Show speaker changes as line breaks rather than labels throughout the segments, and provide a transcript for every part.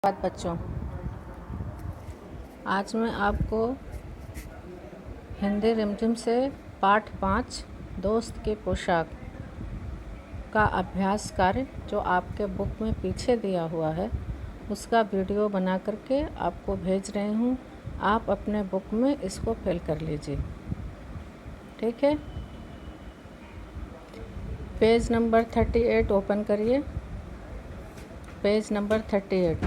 धन्यवाद बच्चों। आज मैं आपको हिंदी रिमझिम से पाठ 5 दोस्त की पोशाक का अभ्यास कार्य जो आपके बुक में पीछे दिया हुआ है उसका वीडियो बना करके आपको भेज रही हूँ। आप अपने बुक में इसको फिल कर लीजिए, ठीक है। पेज नंबर 38 ओपन करिए। पेज नंबर 38,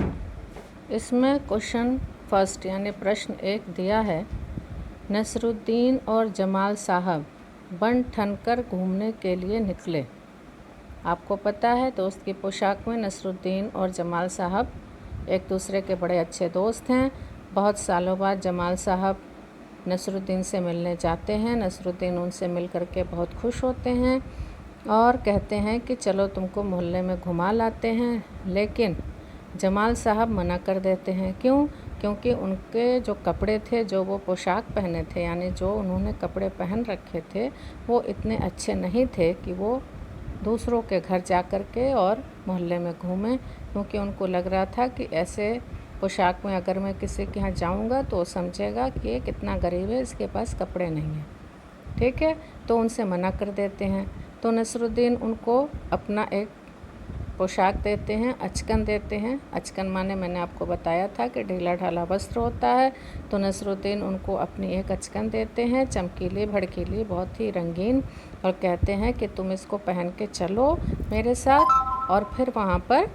इसमें क्वेश्चन फर्स्ट यानी प्रश्न 1 दिया है। नसरुद्दीन और जमाल साहब बन ठन कर घूमने के लिए निकले। आपको पता है दोस्त की पोशाक में नसरुद्दीन और जमाल साहब एक दूसरे के बड़े अच्छे दोस्त हैं। बहुत सालों बाद जमाल साहब नसरुद्दीन से मिलने जाते हैं। नसरुद्दीन उनसे मिल करके बहुत खुश होते हैं और कहते हैं कि चलो तुमको मोहल्ले में घुमा लाते हैं, लेकिन जमाल साहब मना कर देते हैं। क्यों? क्योंकि उनके जो कपड़े थे, जो वो पोशाक पहने थे, यानी जो उन्होंने कपड़े पहन रखे थे, वो इतने अच्छे नहीं थे कि वो दूसरों के घर जा कर के और मोहल्ले में घूमें। क्योंकि उनको लग रहा था कि ऐसे पोशाक में अगर मैं किसी के यहाँ जाऊँगा तो वो समझेगा कि ये कितना गरीब है, इसके पास कपड़े नहीं हैं, ठीक है। तो उनसे मना कर देते हैं। तो नसरुद्दीन उनको अपना एक पोशाक देते हैं, अचकन देते हैं। अचकन माने मैंने आपको बताया था कि ढीला ढाला वस्त्र होता है। तो नसरुद्दीन उनको अपनी एक अचकन देते हैं, चमकीली भड़कीली, बहुत ही रंगीन, और कहते हैं कि तुम इसको पहन के चलो मेरे साथ, और फिर वहाँ पर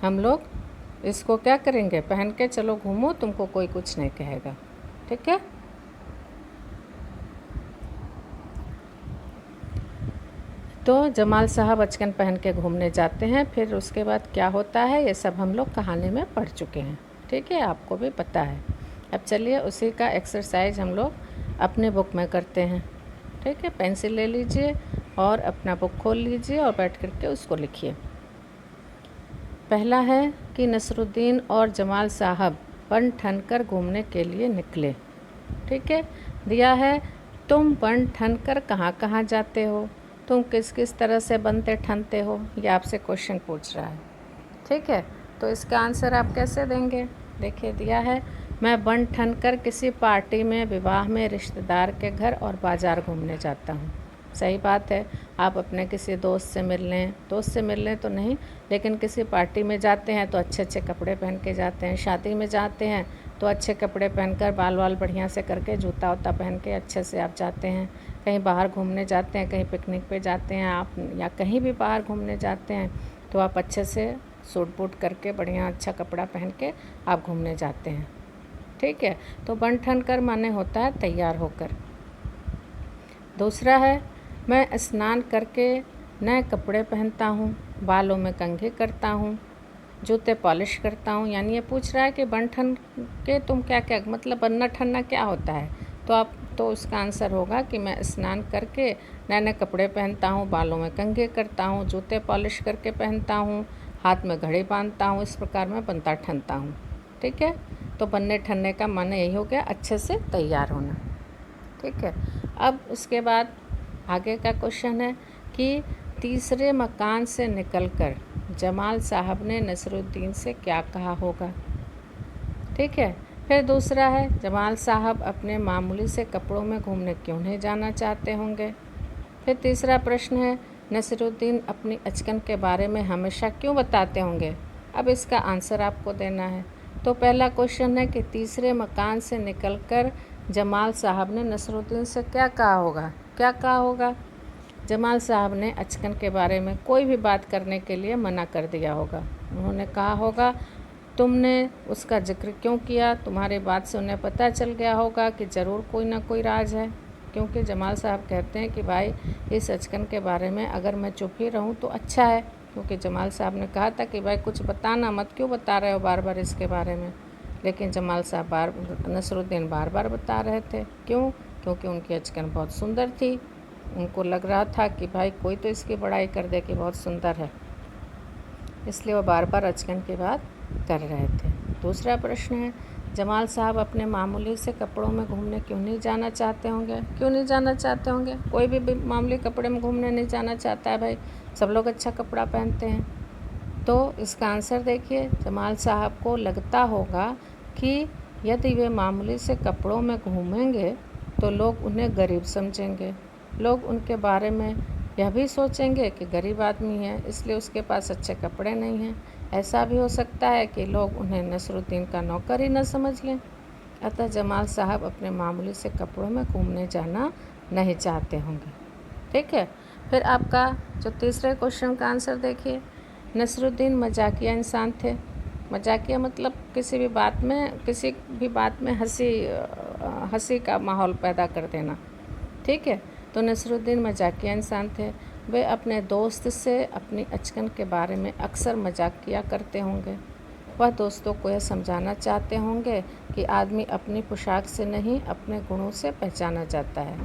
हम लोग इसको क्या करेंगे, पहन के चलो, घूमो, तुमको कोई कुछ नहीं कहेगा, ठीक है। तो जमाल साहब अचकन पहन के घूमने जाते हैं। फिर उसके बाद क्या होता है ये सब हम लोग कहानी में पढ़ चुके हैं, ठीक है, आपको भी पता है। अब चलिए उसी का एक्सरसाइज हम लोग अपने बुक में करते हैं, ठीक है। पेंसिल ले लीजिए और अपना बुक खोल लीजिए और बैठ करके उसको लिखिए। पहला है कि नसरुद्दीन और जमाल साहब बन ठन कर घूमने के लिए निकले, ठीक है। दिया है तुम बन ठन कर कहाँ कहाँ जाते हो, तुम किस किस तरह से बनते ठनते हो, ये आपसे क्वेश्चन पूछ रहा है, ठीक है। तो इसका आंसर आप कैसे देंगे, देखिए दिया है मैं बन ठन कर किसी पार्टी में, विवाह में, रिश्तेदार के घर और बाज़ार घूमने जाता हूँ। सही बात है, आप अपने किसी दोस्त से मिलने तो नहीं, लेकिन किसी पार्टी में जाते हैं तो अच्छे अच्छे कपड़े पहन के जाते हैं। शादी में जाते हैं तो अच्छे कपड़े पहनकर, बाल वाल बढ़िया से करके, जूता वूता पहन के अच्छे से आप जाते हैं। कहीं बाहर घूमने जाते हैं, कहीं पिकनिक पे जाते हैं आप, या कहीं भी बाहर घूमने जाते हैं तो आप अच्छे से सूट बूट करके बढ़िया अच्छा कपड़ा पहन के आप घूमने जाते हैं, ठीक है। तो बन ठन कर माने होता है तैयार होकर। दूसरा है मैं स्नान करके नए कपड़े पहनता हूँ, बालों में कंघी करता हूँ, जूते पॉलिश करता हूँ। यानी ये पूछ रहा है कि बन ठन के तुम क्या क्या, मतलब बनना ठनना क्या होता है। तो उसका आंसर होगा कि मैं स्नान करके नए नए कपड़े पहनता हूँ, बालों में कंघी करता हूँ, जूते पॉलिश करके पहनता हूँ, हाथ में घड़ी बांधता हूँ। इस प्रकार मैं बनता ठनता हूँ, ठीक है। तो बनने ठनने का माने यही हो गया अच्छे से तैयार होना, ठीक है। अब उसके बाद आगे का क्वेश्चन है कि तीसरे मकान से निकलकर जमाल साहब ने नसरुद्दीन से क्या कहा होगा, ठीक है। फिर दूसरा है जमाल साहब अपने मामूली से कपड़ों में घूमने क्यों नहीं जाना चाहते होंगे। फिर तीसरा प्रश्न है नसरुद्दीन अपनी अचकन के बारे में हमेशा क्यों बताते होंगे। अब इसका आंसर आपको देना है। तो पहला क्वेश्चन है कि तीसरे मकान से निकलकर जमाल साहब ने नसरुद्दीन से क्या कहा होगा। क्या कहा होगा, जमाल साहब ने अचकन के बारे में कोई भी बात करने के लिए मना कर दिया होगा। उन्होंने कहा होगा तुमने उसका जिक्र क्यों किया, तुम्हारी बात से उन्हें पता चल गया होगा कि ज़रूर कोई ना कोई राज है। क्योंकि जमाल साहब कहते हैं कि भाई इस अचकन के बारे में अगर मैं चुप ही रहूं तो अच्छा है। क्योंकि जमाल साहब ने कहा था कि भाई कुछ बताना मत, क्यों बता रहे हो बार बार इसके बारे में। लेकिन जमाल साहब नसरुद्दीन बार बार बता रहे थे। क्यों? क्योंकि उनकी अचकन बहुत सुंदर थी। उनको लग रहा था कि भाई कोई तो इसकी बड़ाई कर दे कि बहुत सुंदर है, इसलिए वो बार बार अचकन की बात कर रहे थे। दूसरा प्रश्न है जमाल साहब अपने मामूली से कपड़ों में घूमने क्यों नहीं जाना चाहते होंगे। क्यों नहीं जाना चाहते होंगे, कोई भी मामूली कपड़े में घूमने नहीं जाना चाहता है भाई, सब लोग अच्छा कपड़ा पहनते हैं। तो इसका आंसर देखिए, जमाल साहब को लगता होगा कि यदि वे मामूली से कपड़ों में घूमेंगे तो लोग उन्हें गरीब समझेंगे। लोग उनके बारे में यह भी सोचेंगे कि गरीब आदमी है, इसलिए उसके पास अच्छे कपड़े नहीं हैं। ऐसा भी हो सकता है कि लोग उन्हें नसरुद्दीन का नौकर ही न समझ लें। अतः जमाल साहब अपने मामूली से कपड़ों में घूमने जाना नहीं चाहते होंगे। ठीक है। फिर आपका जो तीसरे क्वेश्चन का आंसर देखिए, नसरुद्दीन मजाकिया इंसान थे। मजाकिया मतलब किसी भी बात में हंसी का माहौल पैदा कर देना। ठीक है। तो नसरुद्दीन मजाकिया इंसान थे। वे अपने दोस्त से अपनी अचकन के बारे में अक्सर मजाक किया करते होंगे। वह दोस्तों को यह समझाना चाहते होंगे कि आदमी अपनी पोशाक से नहीं, अपने गुणों से पहचाना जाता है।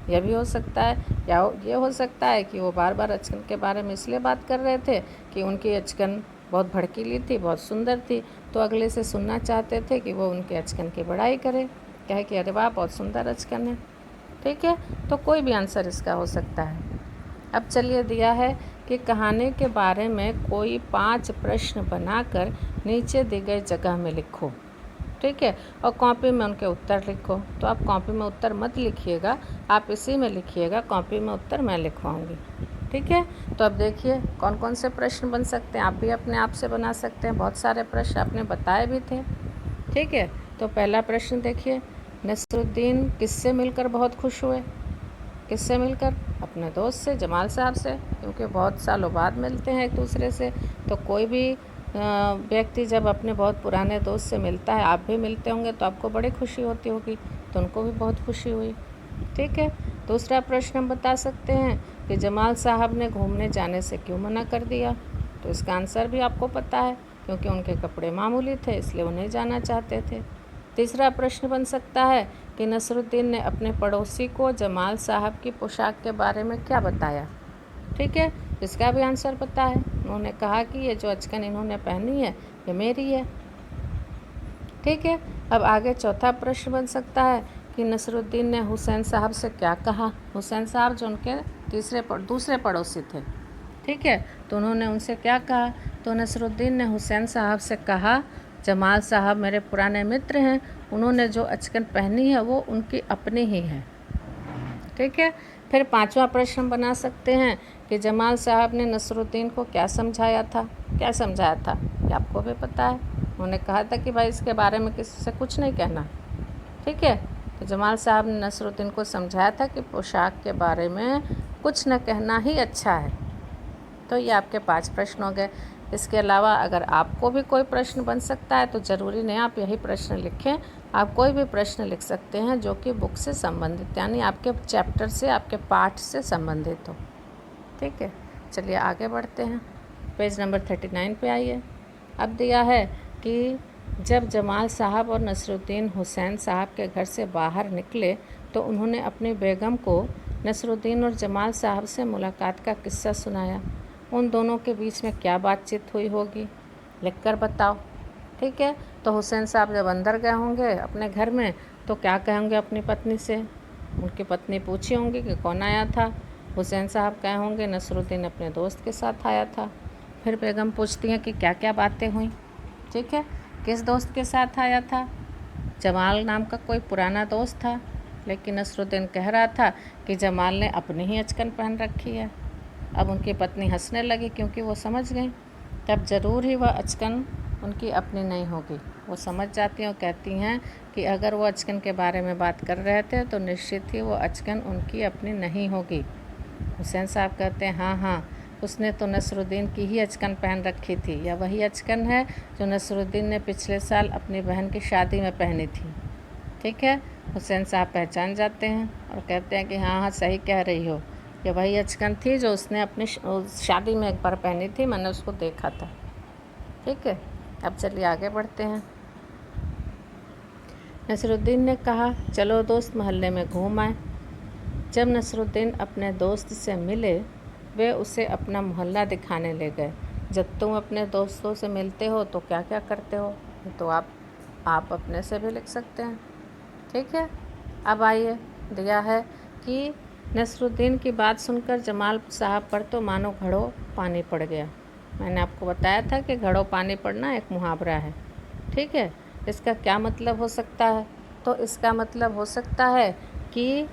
यह भी हो सकता है, या ये हो सकता है कि वो बार बार अचकन के बारे में इसलिए बात कर रहे थे कि उनकी अचकन बहुत भड़कीली थी, बहुत सुंदर थी, तो अगले से सुनना चाहते थे कि वो उनके अचकन की बड़ाई करे, कहे कि अरे वाह बहुत सुंदर अचकन है। ठीक है। तो कोई भी आंसर इसका हो सकता है। अब चलिए, दिया है कि कहानी के बारे में कोई 5 प्रश्न बनाकर नीचे दी गई जगह में लिखो। ठीक है। और कॉपी में उनके उत्तर लिखो। तो आप कॉपी में उत्तर मत लिखिएगा, आप इसी में लिखिएगा, कॉपी में उत्तर मैं लिखवाऊंगी। ठीक है। तो अब देखिए कौन कौन से प्रश्न बन सकते हैं। आप भी अपने आप से बना सकते हैं, बहुत सारे प्रश्न आपने बताए भी थे। ठीक है। तो पहला प्रश्न देखिए, नसरुद्दीन किससे मिलकर बहुत खुश हुए? किससे मिलकर? अपने दोस्त से, जमाल साहब से, क्योंकि बहुत सालों बाद मिलते हैं एक दूसरे से। तो कोई भी व्यक्ति जब अपने बहुत पुराने दोस्त से मिलता है, आप भी मिलते होंगे तो आपको बड़ी खुशी होती होगी, तो उनको भी बहुत खुशी हुई। ठीक है। दूसरा प्रश्न हम बता सकते हैं कि जमाल साहब ने घूमने जाने से क्यों मना कर दिया? तो इसका आंसर भी आपको पता है, क्योंकि उनके कपड़े मामूली थे, इसलिए वो नहीं जाना चाहते थे। तीसरा प्रश्न बन सकता है कि नसरुद्दीन ने अपने पड़ोसी को जमाल साहब की पोशाक के बारे में क्या बताया? ठीक है। इसका भी आंसर पता है, उन्होंने कहा कि ये जो अचकन इन्होंने पहनी है ये मेरी है। ठीक है। अब आगे चौथा प्रश्न बन सकता है कि नसरुद्दीन ने हुसैन साहब से क्या कहा? हुसैन साहब जो उनके दूसरे पड़ोसी थे। ठीक है। तो उन्होंने उनसे क्या कहा? तो नसरुद्दीन ने हुसैन साहब से कहा, जमाल साहब मेरे पुराने मित्र हैं, उन्होंने जो अचकन पहनी है वो उनकी अपनी ही है। ठीक है। फिर पांचवा प्रश्न बना सकते हैं कि जमाल साहब ने नसरुद्दीन को क्या समझाया था? क्या समझाया था ये आपको भी पता है। उन्होंने कहा था कि भाई इसके बारे में किसी से कुछ नहीं कहना। ठीक है। तो जमाल साहब ने नसरुद्दीन को समझाया था कि पोशाक के बारे में कुछ न कहना ही अच्छा है। तो ये आपके 5 प्रश्न हो गए। इसके अलावा अगर आपको भी कोई प्रश्न बन सकता है तो ज़रूरी नहीं आप यही प्रश्न लिखें, आप कोई भी प्रश्न लिख सकते हैं जो कि बुक से संबंधित, यानी आपके चैप्टर से, आपके पाठ से संबंधित हो। ठीक है। चलिए आगे बढ़ते हैं। पेज नंबर 39 पे आइए। अब दिया है कि जब जमाल साहब और नसरुद्दीन हुसैन साहब के घर से बाहर निकले तो उन्होंने अपनी बेगम को नसरुद्दीन और जमाल साहब से मुलाकात का किस्सा सुनाया। उन दोनों के बीच में क्या बातचीत हुई होगी, लिखकर बताओ। ठीक है। तो हुसैन साहब जब अंदर गए होंगे अपने घर में तो क्या कहेंगे अपनी पत्नी से? उनकी पत्नी पूछी होंगी कि कौन आया था? हुसैन साहब कहे होंगे नसरुद्दीन अपने दोस्त के साथ आया था। फिर बेगम पूछती हैं कि क्या क्या बातें हुई। ठीक है। किस दोस्त के साथ आया था? जमाल नाम का कोई पुराना दोस्त था, लेकिन नसरुद्दीन कह रहा था कि जमाल ने अपनी ही अचकन पहन रखी है। अब उनकी पत्नी हंसने लगी, क्योंकि वो समझ गई तब ज़रूर ही वह अचकन उनकी अपनी नहीं होगी। वो समझ जाती हैं और कहती हैं कि अगर वो अचकन के बारे में बात कर रहे थे तो निश्चित ही वो अचकन उनकी अपनी नहीं होगी। हुसैन साहब कहते हैं हाँ हाँ, उसने तो नसरुद्दीन की ही अचकन पहन रखी थी। यह वही अचकन है जो नसरुद्दीन ने पिछले साल अपनी बहन की शादी में पहनी थी। ठीक है। हुसैन साहब पहचान जाते हैं और कहते हैं कि हाँ हाँ सही कह रही हो, ये वही अचकन थी जो उसने अपनी शादी में एक बार पहनी थी, मैंने उसको देखा था। ठीक है। अब चलिए आगे बढ़ते हैं। नसरुद्दीन ने कहा, चलो दोस्त मोहल्ले में घूम आए। जब नसरुद्दीन अपने दोस्त से मिले, वे उसे अपना मोहल्ला दिखाने ले गए। जब तुम अपने दोस्तों से मिलते हो तो क्या क्या करते हो, तो आप अपने से भी लिख सकते हैं। ठीक है। अब आइए, दिया है कि नसरुद्दीन की बात सुनकर जमाल साहब पर तो मानो घड़ों पानी पड़ गया। मैंने आपको बताया था कि घड़ों पानी पड़ना एक मुहावरा है। ठीक है, इसका क्या मतलब हो सकता है? तो इसका मतलब हो सकता है कि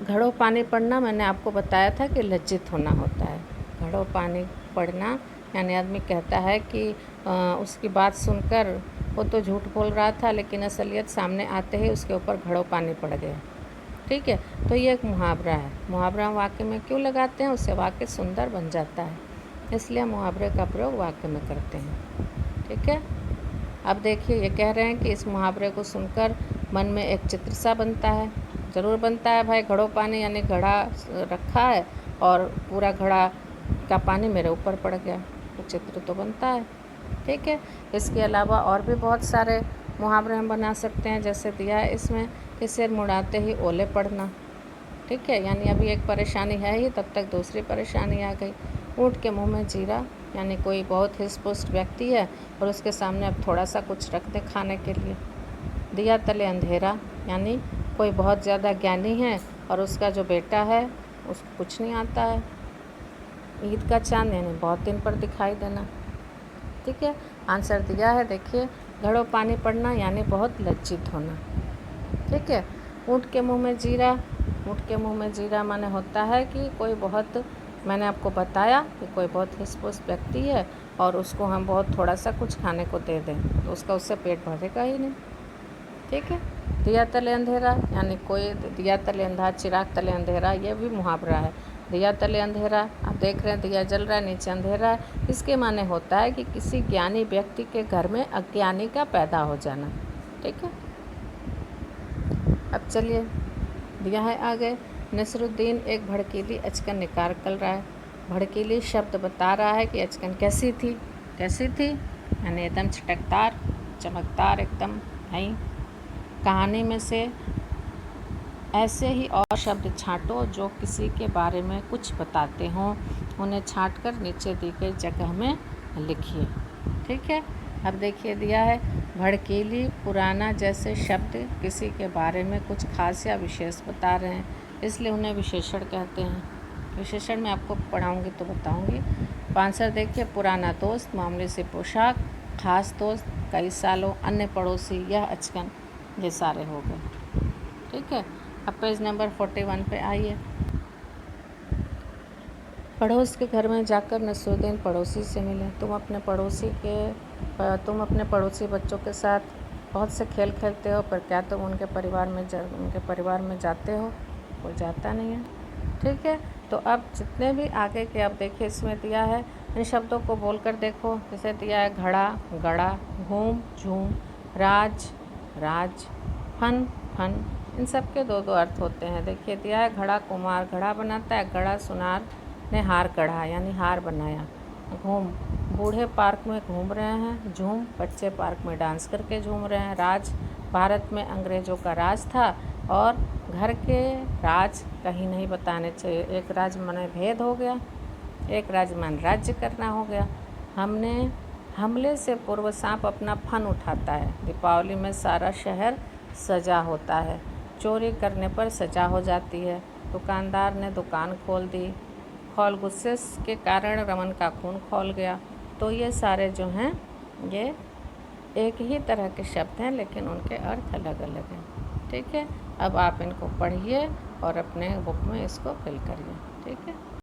घड़ों पानी पड़ना, मैंने आपको बताया था कि लज्जित होना होता है। घड़ों पानी पड़ना यानी आदमी कहता है कि उसकी बात सुनकर वो तो झूठ बोल रहा था, लेकिन असलियत सामने आते ही उसके ऊपर घड़ों पानी पड़ गया। ठीक है, तो ये एक मुहावरा है। मुहावरा हम वाक्य में क्यों लगाते हैं? उससे वाक्य सुंदर बन जाता है, इसलिए मुहावरे का प्रयोग वाक्य में करते हैं। ठीक है, अब देखिए ये कह रहे हैं कि इस मुहावरे को सुनकर मन में एक चित्र सा बनता है। ज़रूर बनता है भाई, घड़ों पानी यानी घड़ा रखा है और पूरा घड़ा का पानी मेरे ऊपर पड़ गया, तो चित्र तो बनता है। ठीक है, इसके अलावा और भी बहुत सारे मुहावरे हम बना सकते हैं, जैसे दिया है इसमें कि सिर मुड़ाते ही ओले पड़ना। ठीक है, यानी अभी एक परेशानी है ही, तब तक दूसरी परेशानी आ गई। ऊँट के मुंह में जीरा, यानी कोई बहुत हिस्पुष्ट व्यक्ति है और उसके सामने अब थोड़ा सा कुछ रख दे खाने के लिए। दिया तले अंधेरा, यानी कोई बहुत ज़्यादा ज्ञानी है और उसका जो बेटा है उसको कुछ नहीं आता है। ईद का चाँद, यानी बहुत दिन पर दिखाई देना। ठीक है, आंसर दिया है, देखिए घड़ों पानी पड़ना यानी बहुत लज्जित होना। ठीक है, ऊँट के मुंह में जीरा, ऊँट के मुंह में जीरा माने होता है कि कोई बहुत, मैंने आपको बताया कि कोई बहुत हिस्पुष्ट व्यक्ति है और उसको हम बहुत थोड़ा सा कुछ खाने को दे दें तो उसका उससे पेट भरेगा ही नहीं। ठीक है, दिया तले अंधेरा, यानी कोई दिया तले अंधा, चिराग तले अंधेरा, ये भी मुहावरा है। दिया तले अंधेरा, आप देख रहे हैं दिया जल रहा है, नीचे अंधेरा है, इसके माने होता है कि किसी ज्ञानी व्यक्ति के घर में अज्ञानी का पैदा हो जाना। ठीक है, अब चलिए दिया है आगे, नसरुद्दीन एक भड़कीली अचकन निकाल कर रहा है। भड़कीली शब्द बता रहा है कि अचकन कैसी थी, कैसी थी यानी एकदम चटकदार, चमकदार एकदम नहीं। कहानी में से ऐसे ही और शब्द छांटो जो किसी के बारे में कुछ बताते हों, उन्हें छांटकर नीचे दी गई जगह में लिखिए। ठीक है, अब देखिए दिया है भड़कीली, पुराना जैसे शब्द किसी के बारे में कुछ खास या विशेष बता रहे हैं, इसलिए उन्हें विशेषण कहते हैं। विशेषण मैं आपको पढ़ाऊँगी तो बताऊँगी। आंसर देखिए, पुराना दोस्त, मामूली सी पोशाक, खास दोस्त, कई सालों, अन्य पड़ोसी, यह अचकन, ये सारे हो गए। ठीक है, अब पेज नंबर 41 पे आइए। पड़ोस के घर में जाकर नसरुद्दीन पड़ोसी से मिले। तुम अपने पड़ोसी बच्चों के साथ बहुत से खेल खेलते हो, पर क्या तुम उनके परिवार में जाते हो? कोई जाता नहीं है। ठीक है, तो अब जितने भी आगे के, अब देखिए इसमें दिया है, इन शब्दों को बोलकर देखो। जैसे दिया है घड़ा, गड़ा, घूम, झूम, राज, राज, फन, फन, इन सब के दो दो अर्थ होते हैं। देखिए दिया है घड़ा, कुम्हार घड़ा बनाता है, गड़ा, सुनार ने हार गढ़ा यानी हार बनाया। घूम, बूढ़े पार्क में घूम रहे हैं। झूम, बच्चे पार्क में डांस करके झूम रहे हैं। राज, भारत में अंग्रेज़ों का राज था और घर के राज कहीं नहीं बताने चाहिए। एक राज माने भेद हो गया, एक राज मान राज्य करना हो गया। हमले से पूर्व सांप अपना फन उठाता है। दीपावली में सारा शहर सजा होता है। चोरी करने पर सजा हो जाती है। दुकानदार ने दुकान खोल दी। खौल, गुस्से के कारण रमन का खून खौल गया। तो ये सारे जो हैं ये एक ही तरह के शब्द हैं, लेकिन उनके अर्थ अलग अलग हैं। ठीक है, अब आप इनको पढ़िए और अपने बुक में इसको फिल करिए। ठीक है।